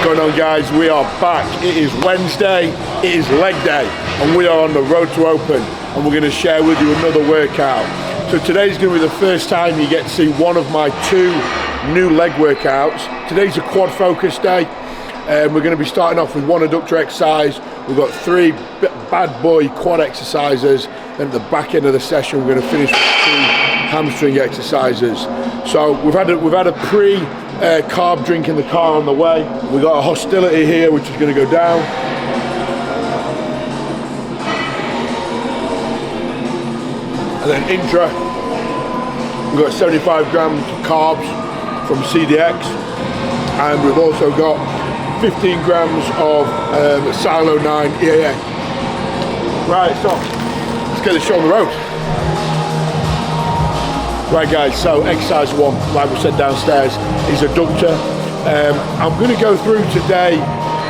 What's going on, guys? We are back. It is Wednesday, it is leg day, and we are on the road to open, and we're going to share with you another workout. So today's going to be the first time you get to see one of my two new leg workouts. Today's a quad focus day, and we're going to be starting off with one adductor exercise. We've got three bad boy quad exercises, and at the back end of the session we're going to finish with two hamstring exercises. So we've had a pre-carb drink in the car on the way. We've got a hostility here, which is going to go down. And then intra, we've got 75 grams of carbs from CDX, and we've also got 15 grams of Silo 9 EAA. Right, so let's get the show on the road. Right, guys, so exercise one, like we said downstairs, is adductor. I'm going to go through today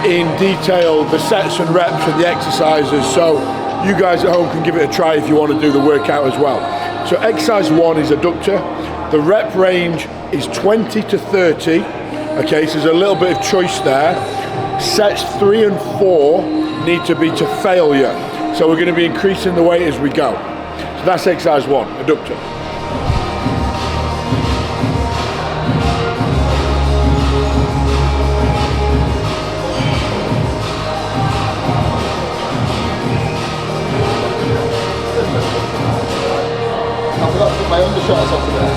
in detail the sets and reps and the exercises, so you guys at home can give it a try if you want to do the workout as well. So exercise one is adductor. The rep range is 20 to 30. Okay, so there's a little bit of choice there. Sets 3 and 4 need to be to failure. So we're going to be increasing the weight as we go. So that's exercise one, adductor. I forgot to put my undershirts on today.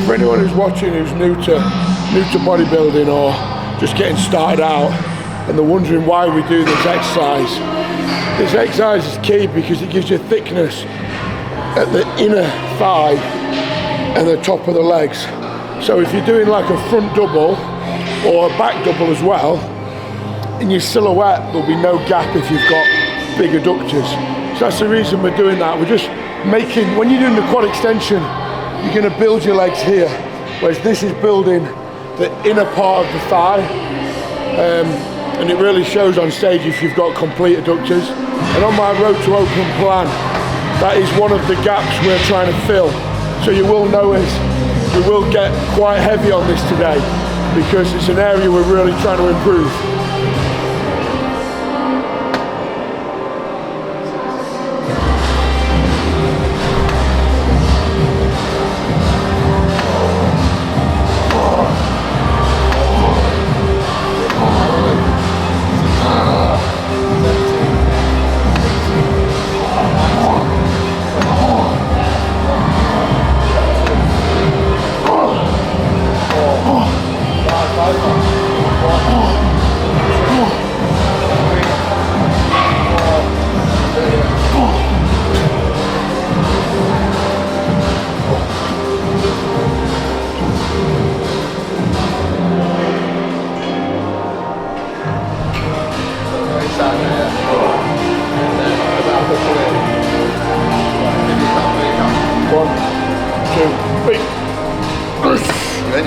For anyone who's watching who's new to bodybuilding or just getting started out and they're wondering why we do this exercise is key because it gives you thickness at the inner thigh and the top of the legs. So if you're doing like a front double or a back double as well, in your silhouette there'll be no gap if you've got big adductors. So that's the reason we're doing that. We're just making, when you're doing the quad extension, you're going to build your legs here, whereas this is building the inner part of the thigh, and it really shows on stage if you've got complete adductors. And on my road to open plan, that is one of the gaps we're trying to fill. So you will notice we will get quite heavy on this today because it's an area we're really trying to improve.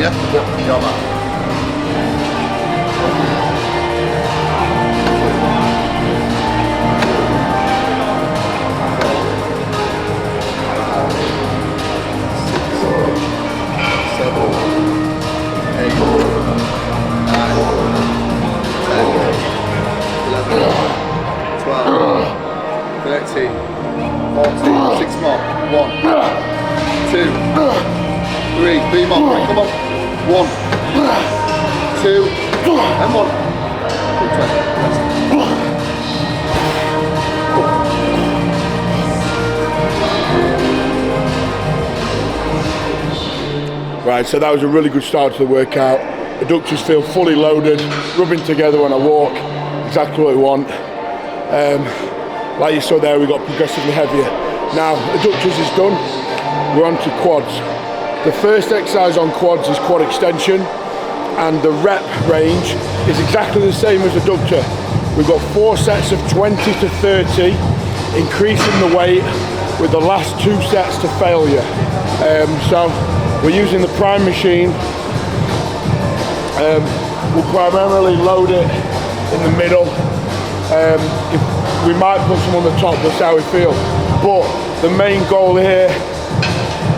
yeah? Yeah. You're man. Beam up, right, come on. 1, 2, and 1. Right, so that was a really good start to the workout. Adductors feel fully loaded, rubbing together when I walk, exactly what we want. Like you saw there, we got progressively heavier. Now, adductors is done, we're on to quads. The first exercise on quads is quad extension, and the rep range is exactly the same as adductor. We've got 4 sets of 20 to 30, increasing the weight with the last 2 sets to failure. So we're using the prime machine. We'll primarily load it in the middle. We might put some on the top, that's how we feel. But the main goal here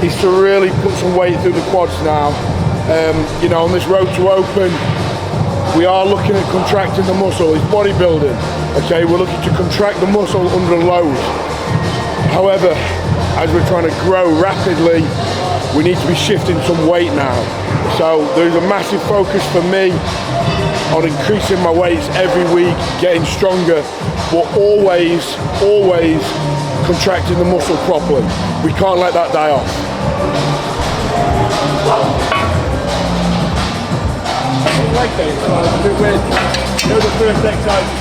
is to really put some weight through the quads now. You know, on this road to open, we are looking at contracting the muscle. It's bodybuilding, okay? We're looking to contract the muscle under load. However, as we're trying to grow rapidly, we need to be shifting some weight now. So there's a massive focus for me on increasing my weights every week, getting stronger, but always contracting the muscle properly. We can't let that die off. Like that, it's a bit weird. You know the first exercise is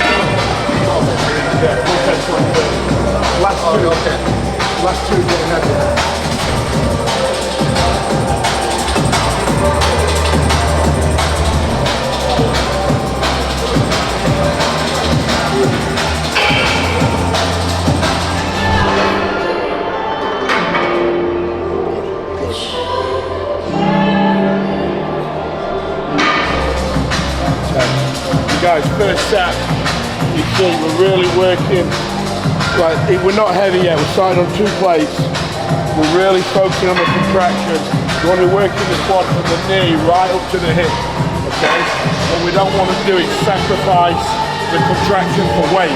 last two getting heavier. Guys, first set, you see we're really working, like we're not heavy yet, we're starting on 2 plates, we're really focusing on the contraction. We want to be working the quad from the knee right up to the hip, okay? What we don't want to do is sacrifice the contraction for weight.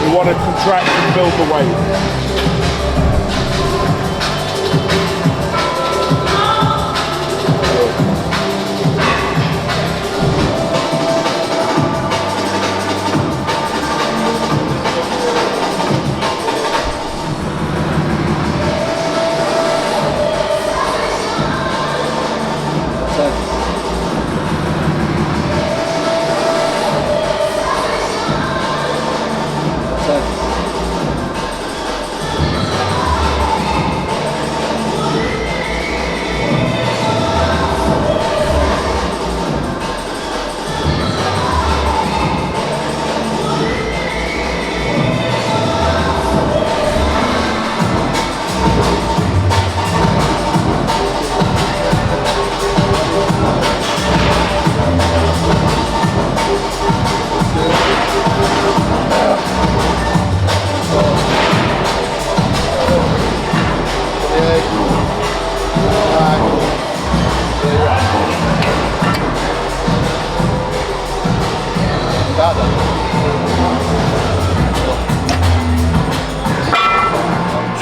We want to contract and build the weight.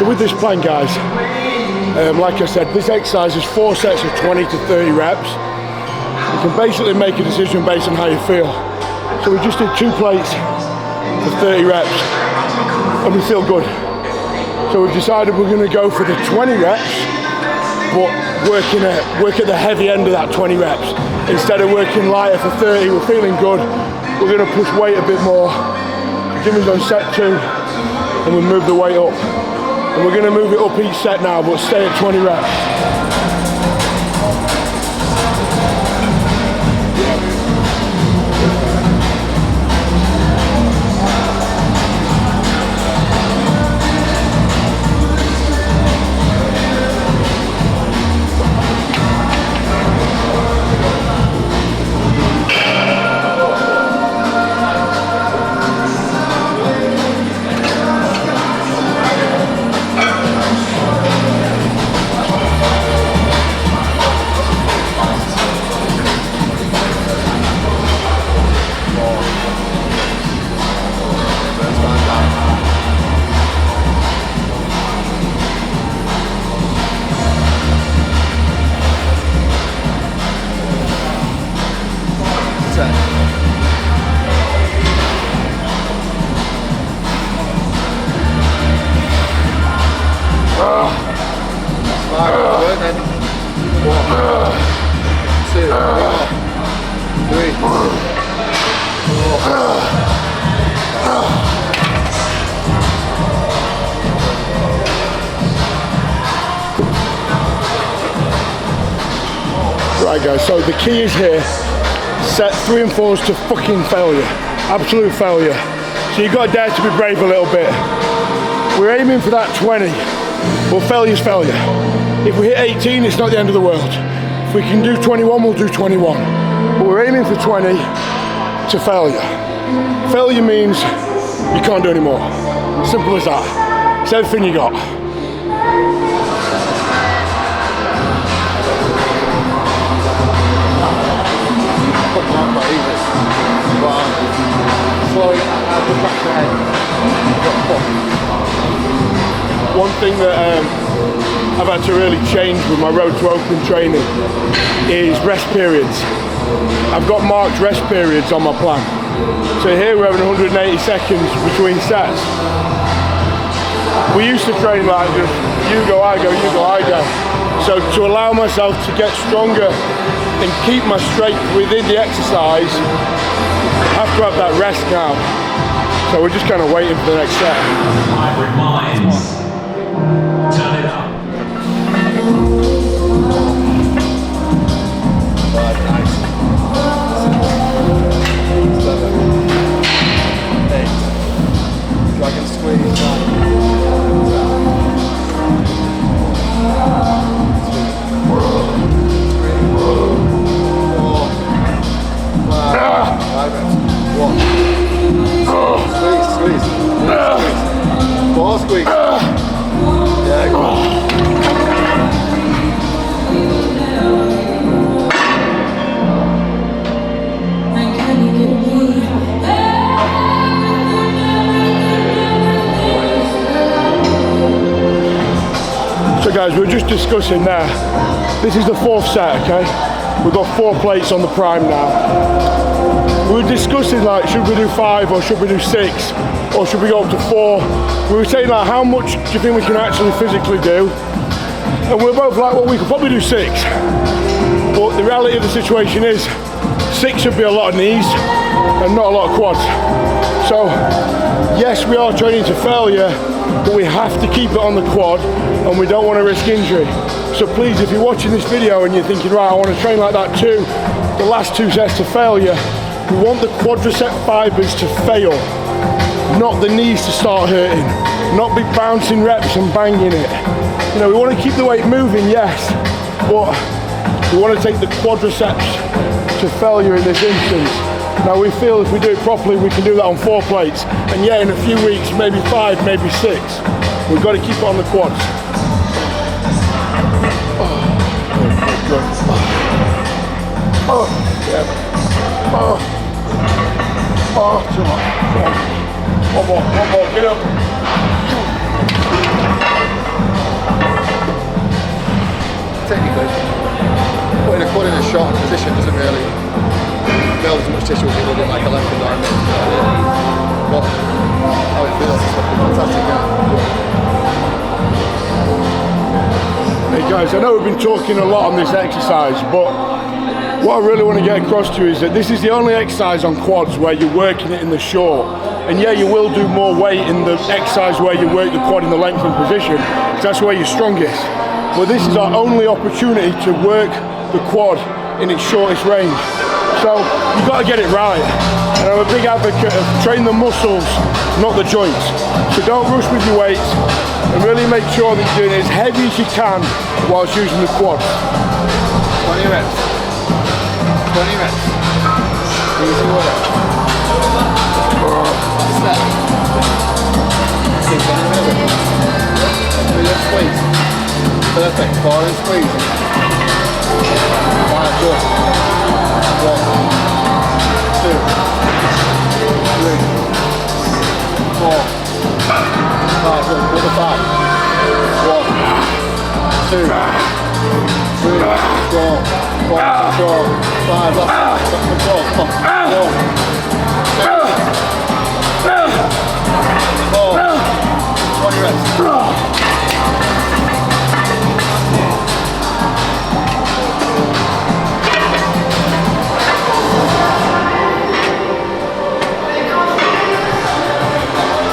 So with this plan, guys, like I said, this exercise is 4 sets of 20 to 30 reps. You can basically make a decision based on how you feel. So we just did 2 plates for 30 reps and we feel good. So we've decided we're going to go for the 20 reps, but work at the heavy end of that 20 reps. Instead of working lighter for 30, we're feeling good. We're going to push weight a bit more. Jimmy's on set 2 and we move the weight up. And we're going to move it up each set now, but stay at 20 reps. Right guys, so the key is here, set 3 and 4s to fucking failure, absolute failure. So you've got to dare to be brave a little bit. We're aiming for that 20, well failure's failure. If we hit 18, it's not the end of the world. If we can do 21, we'll do 21. But we're aiming for 20 to failure. Failure means you can't do any more. Simple as that. It's everything you got. One thing that I've had to really change with my road to open training is rest periods. I've got marked rest periods on my plan. So here we're having 180 seconds between sets. We used to train like just you go, I go, you go, I go. So to allow myself to get stronger and keep my strength within the exercise, I have to have that rest now. So we're just kind of waiting for the next set. Hybrid minds. Turn it up. 5, 9, 7, 8. Dragon squeeze. 4 squeeze. Yeah, go on. So guys, we were just discussing there. This is the 4th set, okay? We've got 4 plates on the prime now. We were discussing like, should we do 5 or should we do 6? Or should we go up to 4? We were saying like, how much do you think we can actually physically do? And we're both like, well, we could probably do 6. But the reality of the situation is, 6 should be a lot of knees and not a lot of quads. So, yes, we are training to failure, but we have to keep it on the quad and we don't want to risk injury. So please, if you're watching this video and you're thinking, right, I want to train like that too, the last 2 sets to failure, we want the quadricep fibers to fail, not the knees to start hurting, not be bouncing reps and banging it. You know, we want to keep the weight moving, yes, but we want to take the quadriceps to failure in this instance. Now we feel if we do it properly, we can do that on 4 plates. And yeah, in a few weeks, maybe 5, maybe 6. We've got to keep it on the quads. Good. Oh, yeah. Oh, too much. One more, get up. Technically, putting a quad in a short position doesn't really build as much tissue as it would in like a left and right. But how it feels is fucking fantastic. Hey guys, I know we've been talking a lot on this exercise, but what I really want to get across to you is that this is the only exercise on quads where you're working it in the short. And yeah, you will do more weight in the exercise where you work the quad in the lengthened position, because that's where you're strongest. But this is our only opportunity to work the quad in its shortest range. So you've got to get it right. And I'm a big advocate of train the muscles, not the joints. So don't rush with your weights and really make sure that you're doing it as heavy as you can whilst using the quads. 20 reps. 20 reps. Easy work. Step. Keep getting rid of it. Do your squeeze. Perfect. 4 and squeeze. 5, good. 1, 2, 3, 4, 5, good. Another 5. 1, 2, 3, go. 4, control. 5, left. Control. Come on. 1, 2, 4, 20 reps.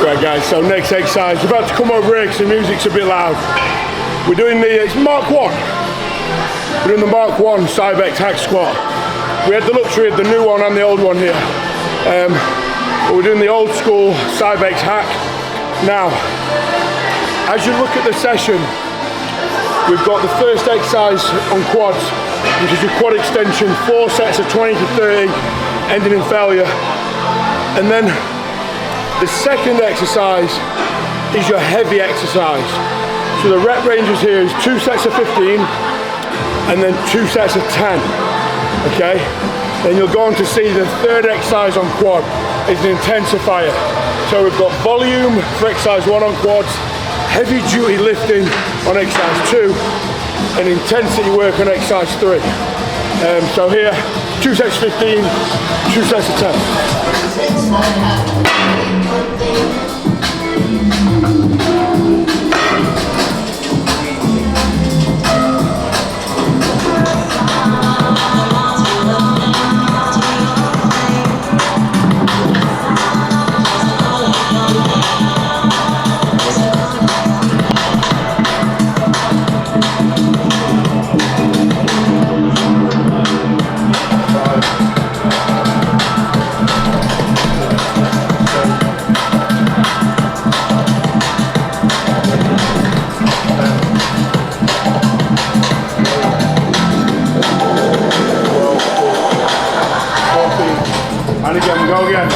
Right guys, so next exercise, we're about to come over here because the music's a bit loud. We're doing the, it's Mark 1. We're doing the Mark 1 Cybex hack squat. We had the luxury of the new one and the old one here. But we're doing the old school Cybex hack. Now, as you look at the session, we've got the first exercise on quads, which is your quad extension, 4 sets of 20 to 30, ending in failure. And then the second exercise is your heavy exercise. So the rep ranges here is 2 sets of 15 and then 2 sets of 10, okay? Then you'll go on to see the third exercise on quad is an intensifier. So we've got volume for exercise 1 on quads, heavy duty lifting on exercise 2, and intensity work on exercise 3. So here, 2 sets of 15, 2 sets of 10. And again, go again.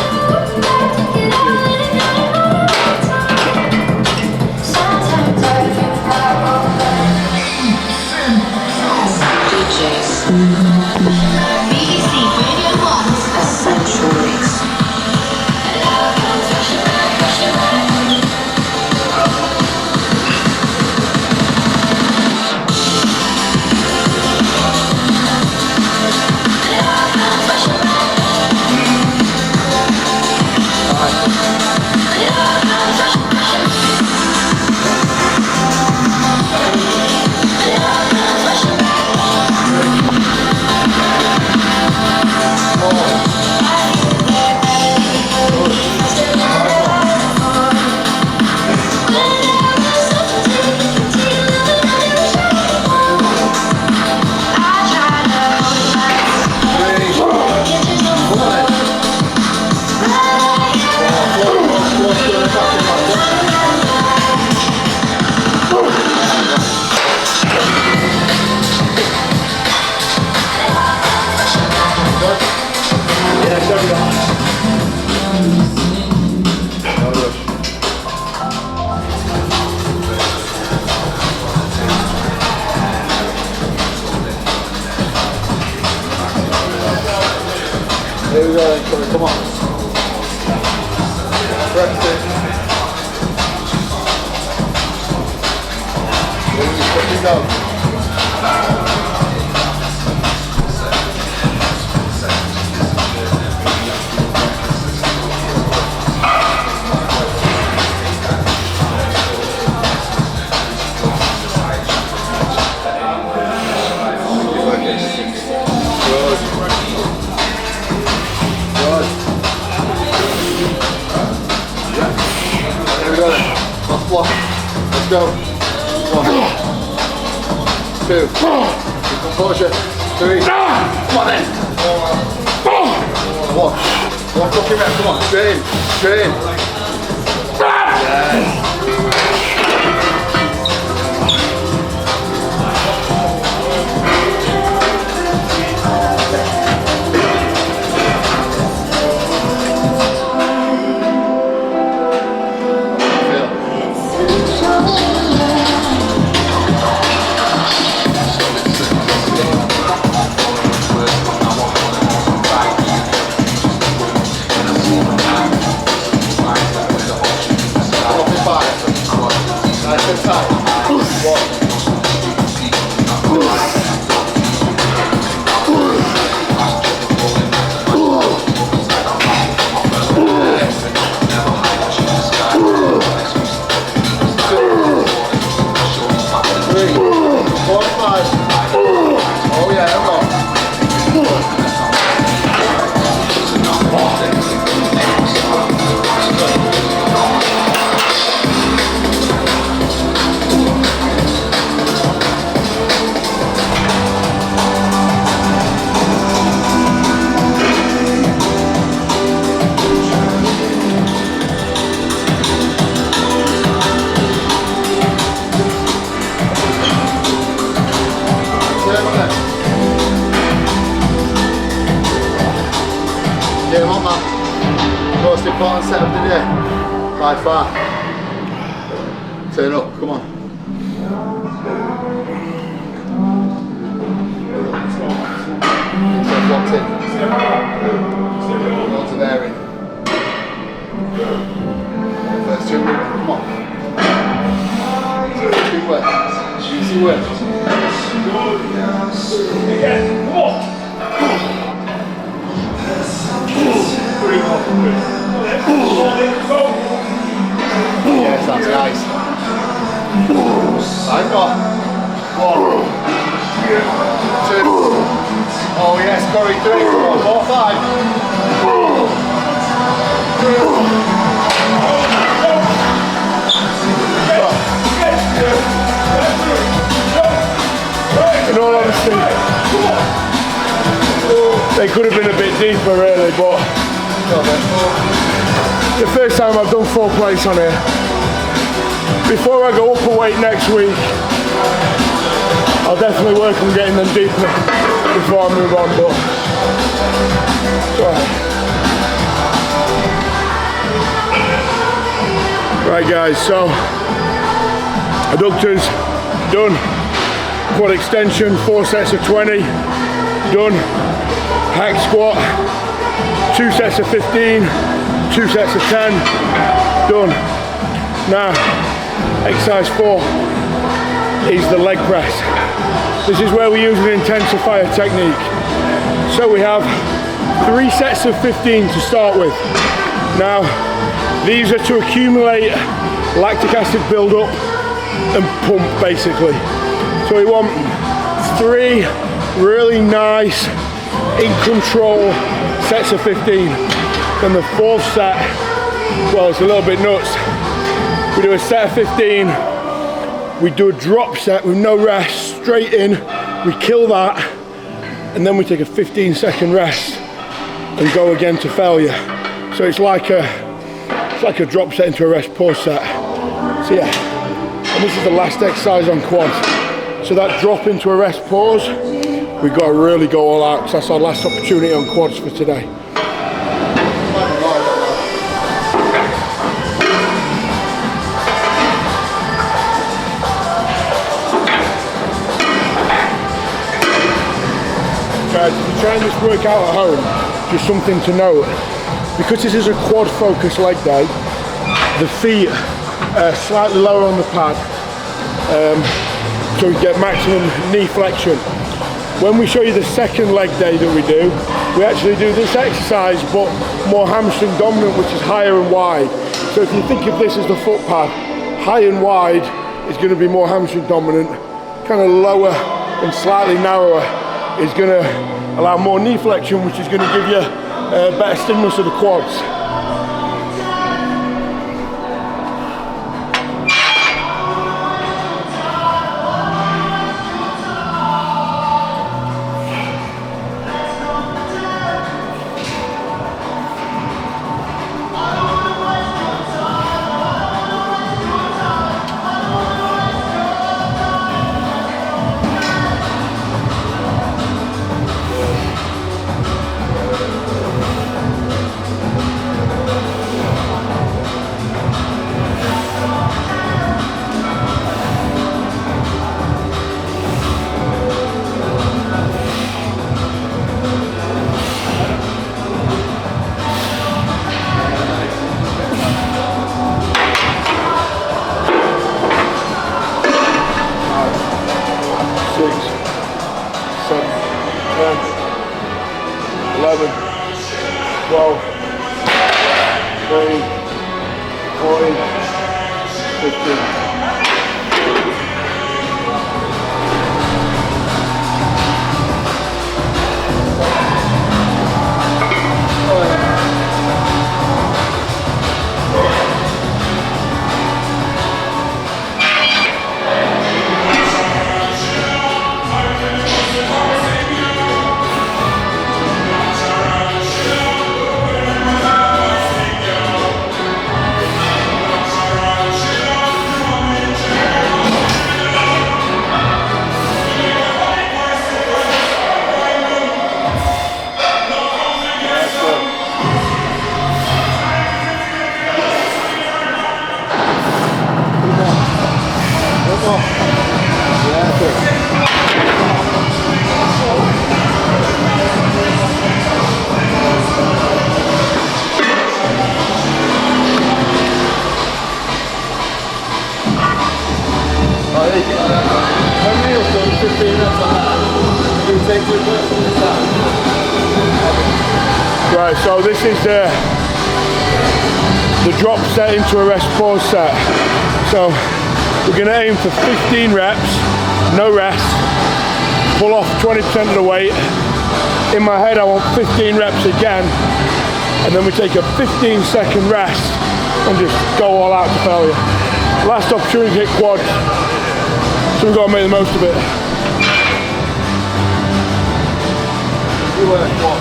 Here we go then, Curry, come on. Rest it. Here we fucking go. Last block. Let's go. 1, 2, composure. 3. Come on then. 1. 1 fucking rep. Come on. Straight in. Straight in. Yes. set of the day, by far. Turn up, come on. So locked in. Lots of airing. First two moving, come on. Good work. Easy work. Again, come on. Yes, that's nice. I've got 1, 2. Oh yes, Curry, 3, 4, 5. In all honesty, they could have been a bit deeper really, but the first time I've done 4 plates on here. Before I go up a weight next week, I'll definitely work on getting them deeper before I move on, but it's alright. Right guys, so adductors done, quad extension, 4 sets of 20, done, hack squat, 2 sets of 15, 2 sets of 10, done. Now, exercise 4 is the leg press. This is where we use an intensifier technique. So we have 3 sets of 15 to start with. Now, these are to accumulate lactic acid build-up and pump basically. So we want 3 really nice, in control sets of 15. Then the 4th set, well, it's a little bit nuts. We do a set of 15, we do a drop set with no rest, straight in, we kill that, and then we take a 15-second rest and go again to failure. So it's like a drop set into a rest pause set. So yeah, and this is the last exercise on quads. So that drop into a rest pause, we've got to really go all out, because that's our last opportunity on quads for today. Guys, if you're trying this workout at home, just something to note. Because this is a quad focused leg day, the feet are slightly lower on the pad, so we get maximum knee flexion. When we show you the second leg day that we actually do this exercise but more hamstring dominant, which is higher and wide. So if you think of this as the foot pad, high and wide is going to be more hamstring dominant, kind of lower and slightly narrower is going to allow more knee flexion, which is going to give you better stimulus of the quads. 15 reps on that. You take 2 bursts from the start. Right, so this is the drop set into a rest pause set. So we're going to aim for 15 reps, no rest, pull off 20% of the weight. In my head I want 15 reps again, and then we take a 15-second rest and just go all out to failure. Last opportunity to hit quads, so we've got to make the most of it. You work what?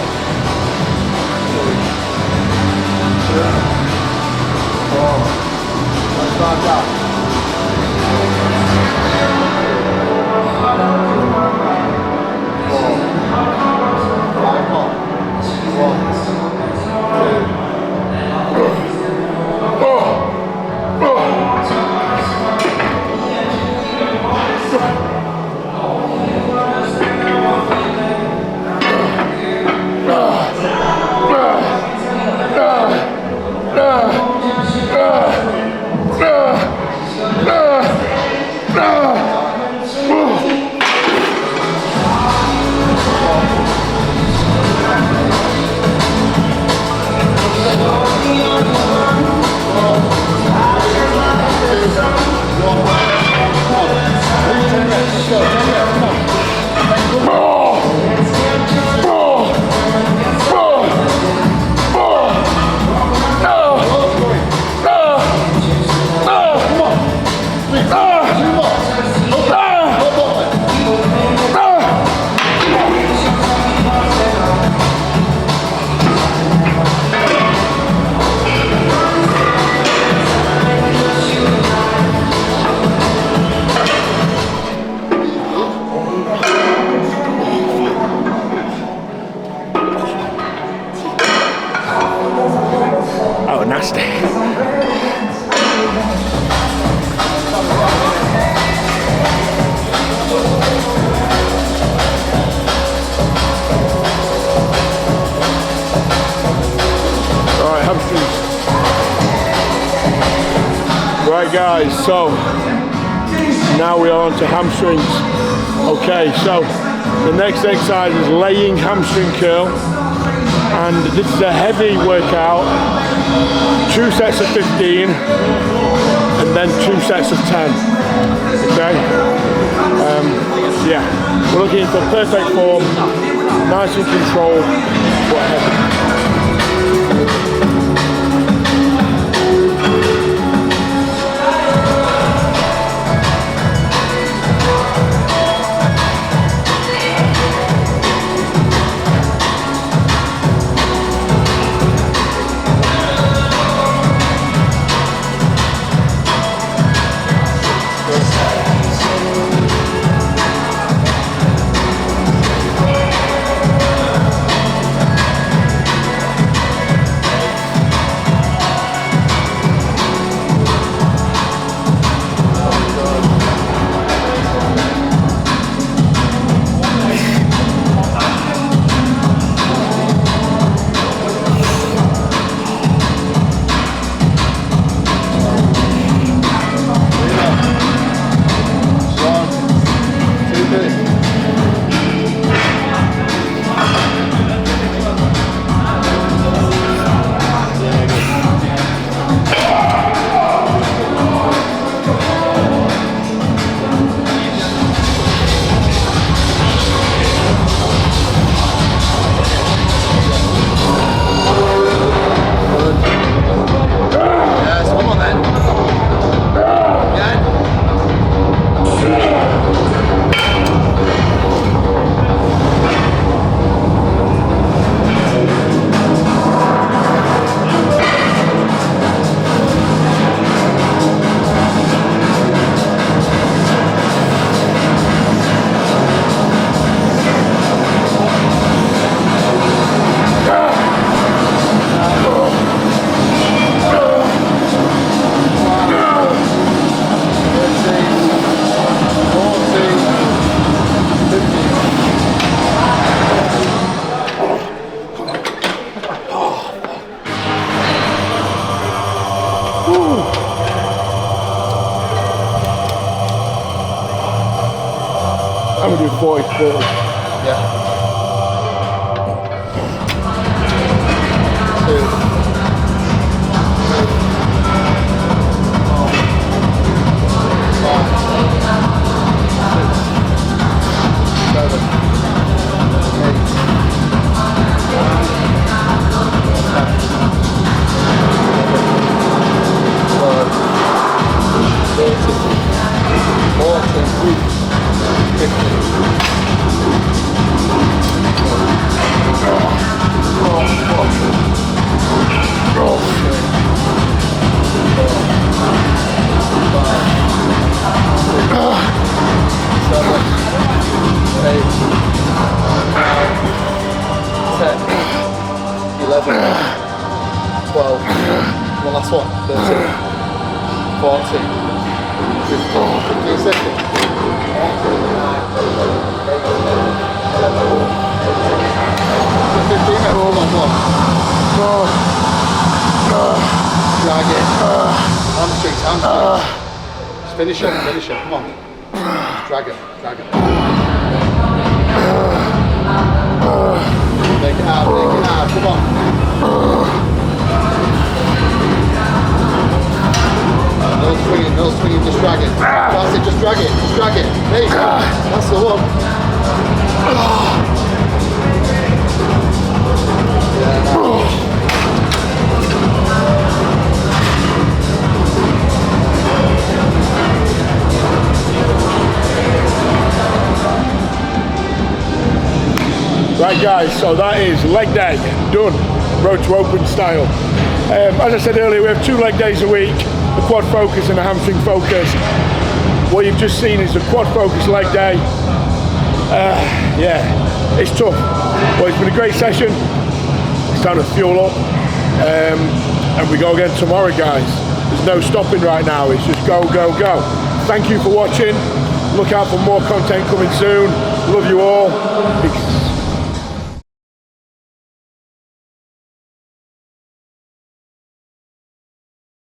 Let's start that. Oh, nasty. Alright, hamstrings. Right guys, so now we are on to hamstrings. Okay, so the next exercise is laying hamstring curl, and this is a heavy workout. 2 sets of 15 and then 2 sets of 10. Okay, yeah, we're looking for perfect form, nice and controlled, but heavy. 40, 40. Yeah. 2, 5, 6, 7, 8, 9, 10, 12, 13, 14, 15. One last one. 13, 14, 15 seconds. 15 minutes. Come on. Drag it. Hamstrings. Just finish him. Come on. Drag it. Make it out. Come on. No swinging, just drag it. That's it, just drag it. There you go. That's the one. Right guys, so that is leg day, done, road to open style. As I said earlier, we have 2 leg days a week, the quad focus and the hamstring focus. What you've just seen is the quad focus leg day. Yeah, it's tough, but it's been a great session. It's time to fuel up, and we go again tomorrow guys. There's no stopping right now, it's just go. Thank you for watching, look out for more content coming soon. Love you all. Peace.